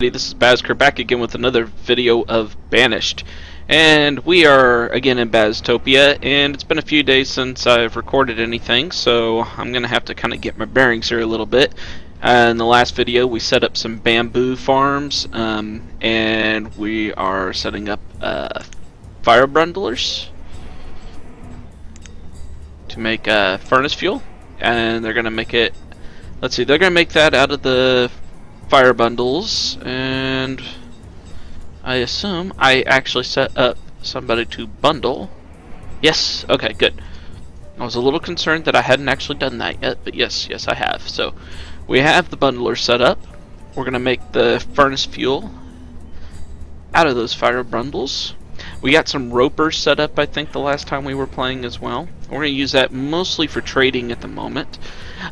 This is Bazker back again with another video of Banished, and we are again in Baztopia, and it's been a few days since I've recorded anything, so I'm gonna have to kind of get my bearings here a little bit. In the last video we set up some bamboo farms, and we are setting up fire bundlers to make furnace fuel, and they're gonna make it, let's see, they're gonna make that out of the fire bundles, and I assume I actually set up somebody to bundle. Yes, okay, good. I was a little concerned that I hadn't actually done that yet, but yes, I have. So we have the bundler set up. We're gonna make the furnace fuel out of those fire bundles. We got some ropers set up, I think, the last time we were playing as well. We're going to use that mostly for trading at the moment.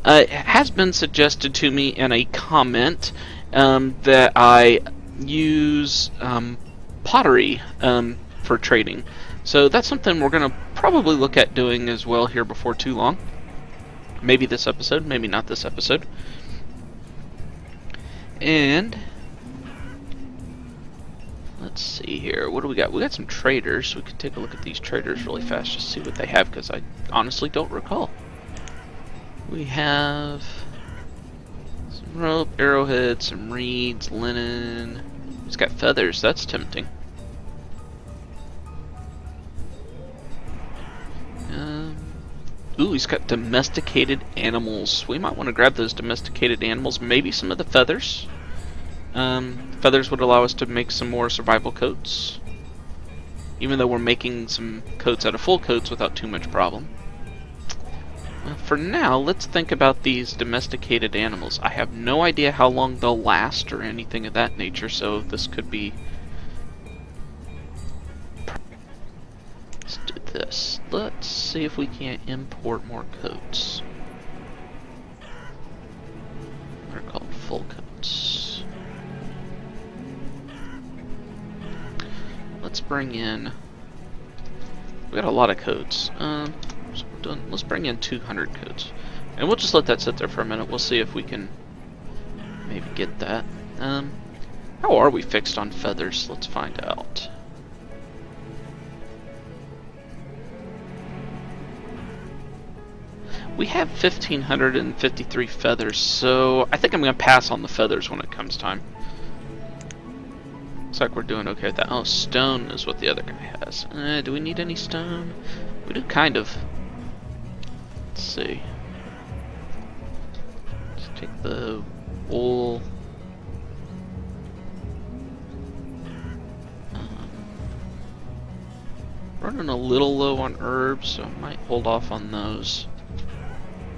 It has been suggested to me in a comment that I use pottery for trading. So that's something we're going to probably look at doing as well here before too long. Maybe this episode, maybe not this episode. And let's see here. What do we got? We got some traders. We could take a look at these traders really fast, just see what they have, because I honestly don't recall. We have some rope, arrowhead, some reeds, linen. He's got feathers. That's tempting. Ooh, he's got domesticated animals. We might want to grab those domesticated animals. Maybe some of the feathers. Feathers would allow us to make some more survival coats, even though we're making some coats out of full coats without too much problem. For now, let's think about these domesticated animals. I have no idea how long they'll last or anything of that nature, so this could be... Let's do this. Let's see if we can't import more coats. They're called full coats. Let's bring in... We got a lot of coats. Let's bring in 200 coats. And we'll just let that sit there for a minute. We'll see if we can maybe get that. How are we fixed on feathers? Let's find out. We have 1,553 feathers, so I think I'm going to pass on the feathers when it comes time. Looks like we're doing okay with that. Oh, stone is what the other guy has. Do we need any stone? We do, kind of. Let's see. Let's take the wool. Running a little low on herbs, so I might hold off on those.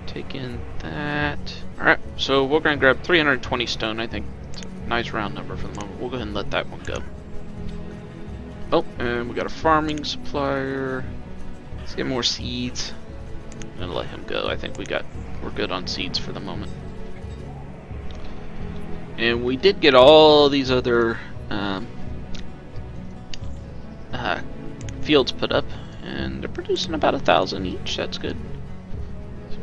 Take in that. Alright, so we're going to grab 320 stone. I think it's a nice round number for the moment. We'll go ahead and let that one go. Oh, and we got a farming supplier. Let's get more seeds. I'm going to let him go. I think we're good on seeds for the moment. And we did get all these other fields put up, and they're producing about 1,000 each. That's good.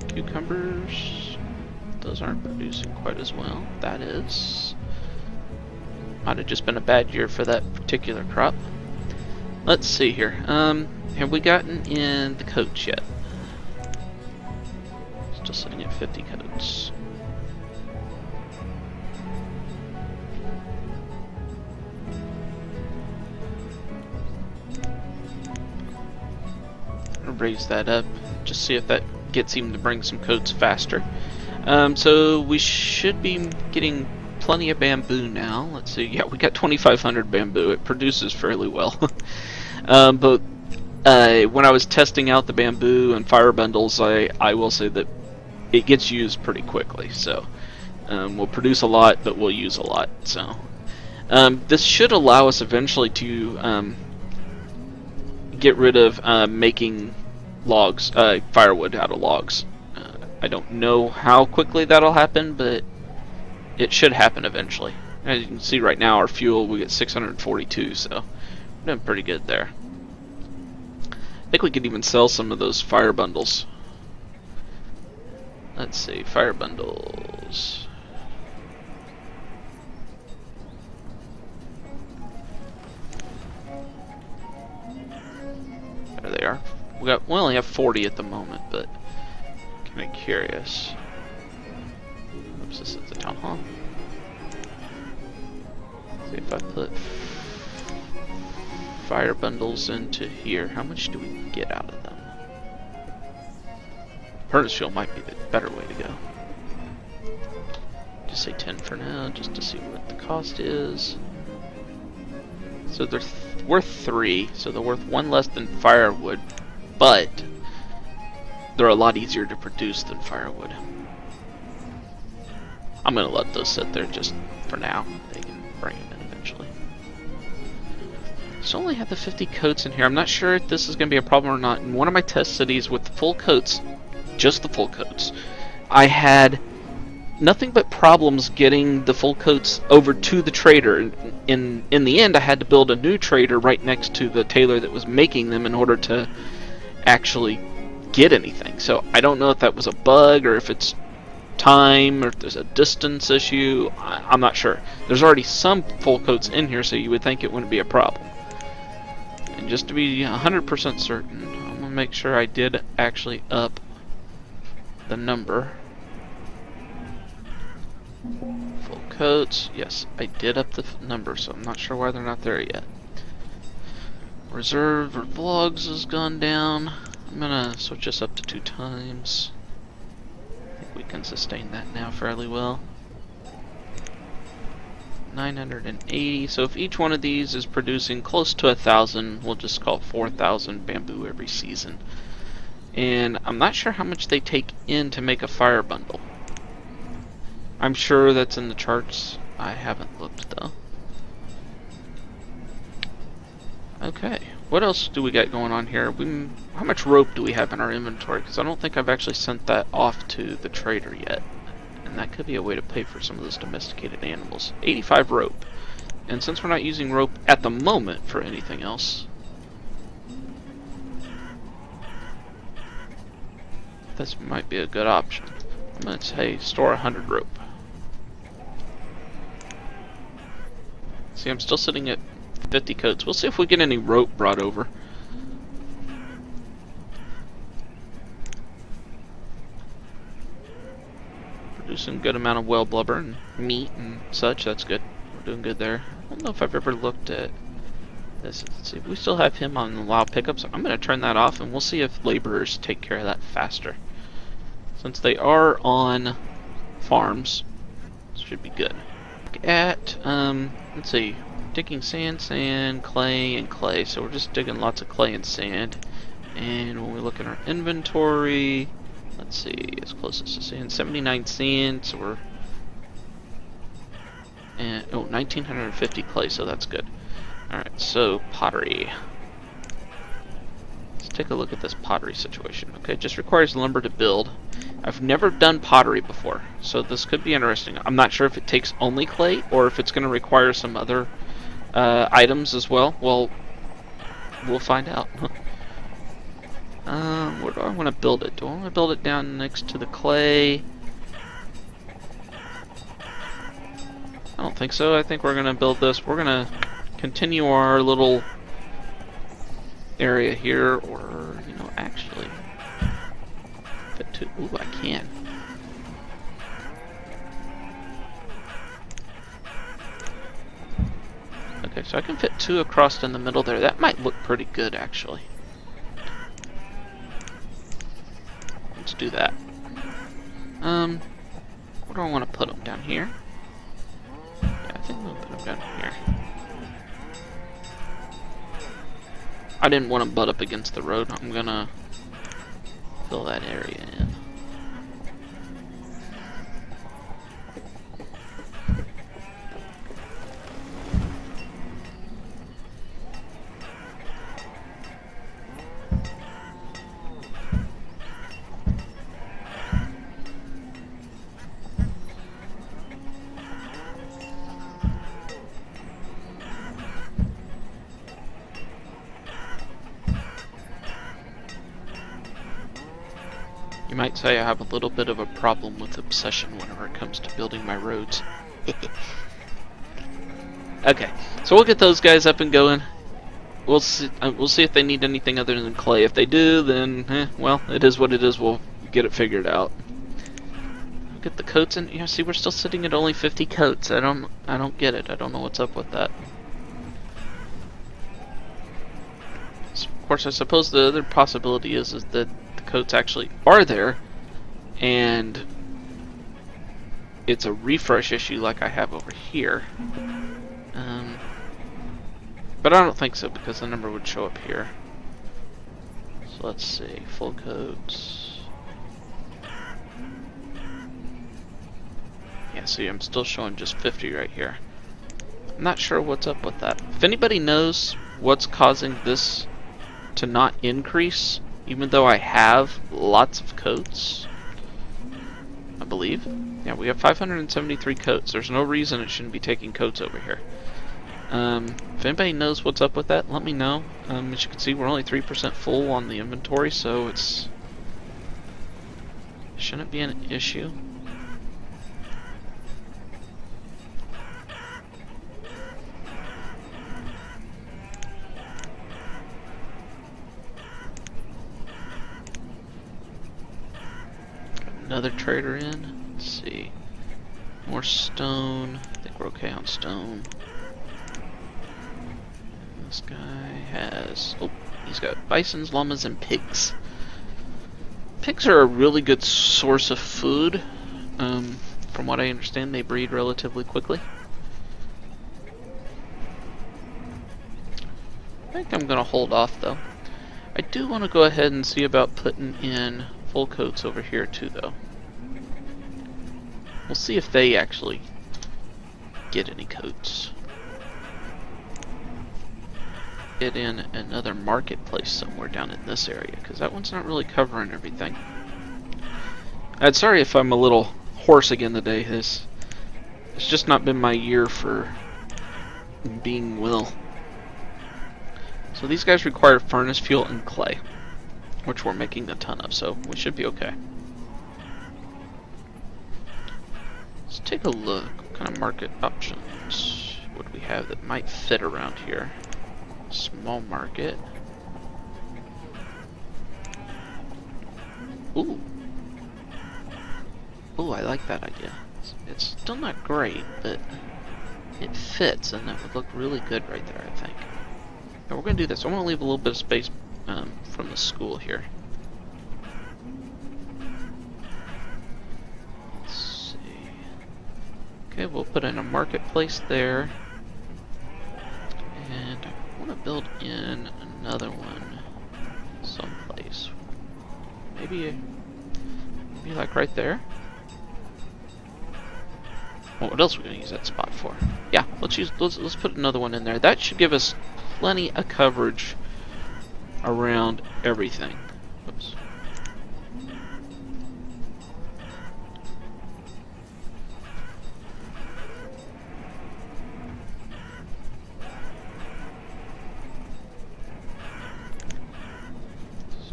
Cucumbers, those aren't producing quite as well. That is, might have just been a bad year for that particular crop. Let's see here. Have we gotten in the coats yet? Still sitting at 50 coats. I'll raise that up, just see if that gets him to bring some coats faster. So we should be getting plenty of bamboo now. Let's see. Yeah, we got 2,500 bamboo. It produces fairly well. But when I was testing out the bamboo and fire bundles, I will say that it gets used pretty quickly. So we'll produce a lot, but we'll use a lot. So this should allow us eventually to get rid of making logs, firewood out of logs. I don't know how quickly that'll happen, but it should happen eventually. As you can see right now, our fuel, we get 642, so we're doing pretty good there. I think we could even sell some of those fire bundles. Let's see, fire bundles. We only have 40 at the moment, but kind of curious. Oops, this is the town hall. See if I put fire bundles into here, how much do we get out of them? Furnace fuel might be the better way to go. Just say 10 for now, just to see what the cost is. So they're worth 3, so they're worth 1 less than firewood, but they're a lot easier to produce than firewood. I'm gonna let those sit there just for now. They can bring them in eventually. So I only have the 50 coats in here. I'm not sure if this is gonna be a problem or not. In one of my test cities with the full coats, just the full coats, I had nothing but problems getting the full coats over to the trader. In the end, I had to build a new trader right next to the tailor that was making them in order to actually get anything. So I don't know if that was a bug or if it's time or if there's a distance issue. I'm not sure. There's already some full coats in here, so you would think it wouldn't be a problem. And just to be 100% certain, I'm gonna make sure I did actually up the number. Full coats, yes, I did up the number, so I'm not sure why they're not there yet. Reserve or vlogs has gone down. I'm gonna switch this up to 2 times. I think we can sustain that now fairly well. 980, so if each one of these is producing close to 1,000, we'll just call 4,000 bamboo every season. And I'm not sure how much they take in to make a fire bundle. I'm sure that's in the charts. I haven't looked though. Okay, what else do we got going on here? How much rope do we have in our inventory? Because I don't think I've actually sent that off to the trader yet. And that could be a way to pay for some of those domesticated animals. 85 rope. And since we're not using rope at the moment for anything else, this might be a good option. I'm going to say store 100 rope. See, I'm still sitting at 50 coats. We'll see if we get any rope brought over. Producing a good amount of whale blubber and meat and such. That's good. We're doing good there. I don't know if I've ever looked at this. Let's see. We still have him on allow pickups. I'm going to turn that off and we'll see if laborers take care of that faster. Since they are on farms, this should be good. Look at, let's see, digging sand, sand, clay, and clay. So we're just digging lots of clay and sand. And when we look at our inventory, let's see, as close as to sand, 79 sand, so we're, and, oh, 1950 clay, so that's good. Alright, so pottery. Let's take a look at this pottery situation. Okay, it just requires lumber to build. I've never done pottery before, so this could be interesting. I'm not sure if it takes only clay or if it's going to require some other items as well. Well, we'll find out. Where do I want to build it? Do I want to build it down next to the clay? I don't think so. I think we're going to build this. We're going to continue our little area here, or, you know, actually fit to, ooh, I can. Okay, so I can fit 2 across in the middle there. That might look pretty good, actually. Let's do that. Where do I want to put them? Down here? Yeah, I think I'm going to put them down here. I didn't want to butt up against the road. I'm going to fill that area in. You might say I have a little bit of a problem with obsession whenever it comes to building my roads. Okay, so we'll get those guys up and going. We'll see if they need anything other than clay. If they do, then well, it is what it is. We'll get it figured out. Get the coats in. See, we're still sitting at only 50 coats. I don't get it. I don't know what's up with that. So, of course, I suppose the other possibility is that the coats actually are there, and it's a refresh issue like I have over here. But I don't think so, because the number would show up here. So let's see, full coats. Yeah, see, I'm still showing just 50 right here. I'm not sure what's up with that. If anybody knows what's causing this to not increase, even though I have lots of coats, I believe. Yeah, we have 573 coats. There's no reason it shouldn't be taking coats over here. If anybody knows what's up with that, let me know. As you can see, we're only 3% full on the inventory, so it shouldn't be an issue. Got another trader in. Let's see. More stone. I think we're okay on stone. This guy has... oh, he's got bisons, llamas, and pigs. Pigs are a really good source of food. From what I understand, they breed relatively quickly. I think I'm going to hold off, though. I do want to go ahead and see about putting in full coats over here, too, though. We'll see if they actually get any coats. Get in another marketplace somewhere down in this area, because that one's not really covering everything. I'm sorry if I'm a little hoarse again today. It's just not been my year for being well. So these guys require furnace fuel and clay, which we're making a ton of, so we should be okay. Let's take a look. What kind of market options would we have that might fit around here? Small market. Ooh. Ooh, I like that idea. It's still not great, but it fits, and that would look really good right there, I think. Now we're going to do this. I want to leave a little bit of space from the school here. Let's see. Okay, we'll put in a marketplace there. And I want to build in another one someplace. Maybe like right there. Well, what else are we gonna use that spot for? Yeah, let's put another one in there. That should give us plenty of coverage around everything. Oops.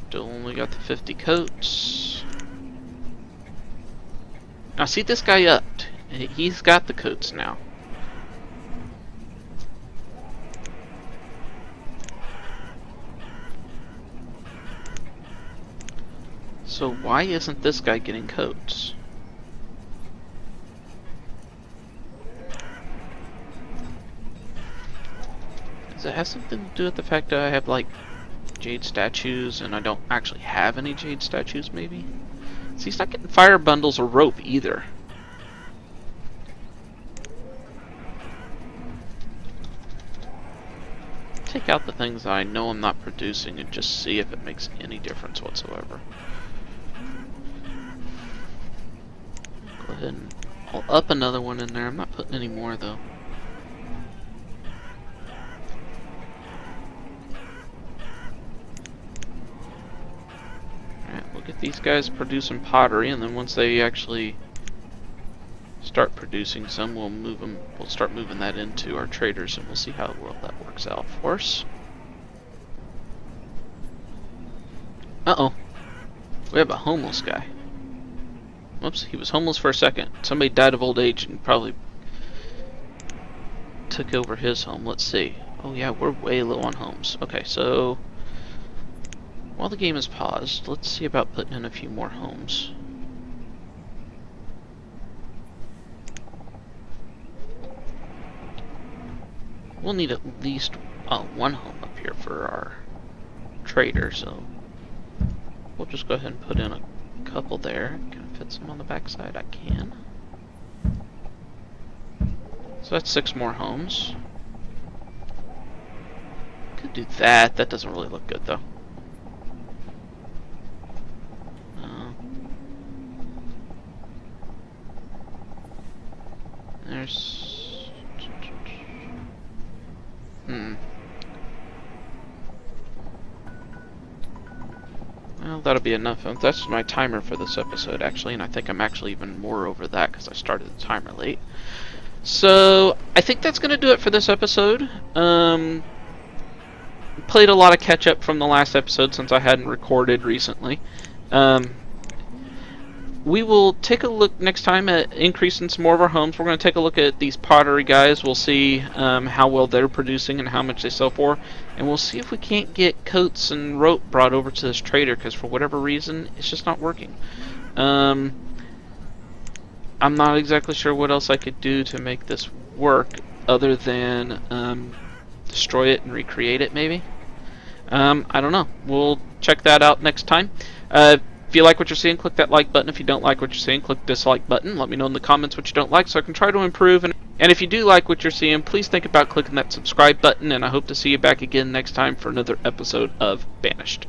Still only got the 50 coats. Now see this guy up. He's got the coats now. So why isn't this guy getting coats? Does it have something to do with the fact that I have like jade statues and I don't actually have any jade statues maybe? See, he's not getting fire bundles or rope either. Take out the things that I know I'm not producing and just see if it makes any difference whatsoever. Go ahead and I'll up another one in there. I'm not putting any more though. Alright, we'll get these guys producing pottery, and then once they actually start producing some, we'll start moving that into our traders, and we'll see how well that works out for us. Uh-oh. We have a homeless guy. Whoops, he was homeless for a second. Somebody died of old age and probably took over his home. Let's see. Oh yeah, we're way low on homes. Okay, so while the game is paused, let's see about putting in a few more homes. We'll need at least one home up here for our trader, so we'll just go ahead and put in a couple there. Can I fit some on the backside? I can. So that's 6 more homes. Could do that. That doesn't really look good though. There's... Well, that'll be enough. That's my timer for this episode, actually, and I think I'm actually even more over that because I started the timer late. So, I think that's going to do it for this episode. Played a lot of catch-up from the last episode since I hadn't recorded recently. We will take a look next time at increasing some more of our homes. We're going to take a look at these pottery guys. We'll see how well they're producing and how much they sell for. And we'll see if we can't get coats and rope brought over to this trader, because for whatever reason, it's just not working. I'm not exactly sure what else I could do to make this work other than destroy it and recreate it, maybe. I don't know. We'll check that out next time. If you like what you're seeing, click that like button. If you don't like what you're seeing, click the dislike button. Let me know in the comments what you don't like so I can try to improve. And if you do like what you're seeing, please think about clicking that subscribe button, and I hope to see you back again next time for another episode of Banished.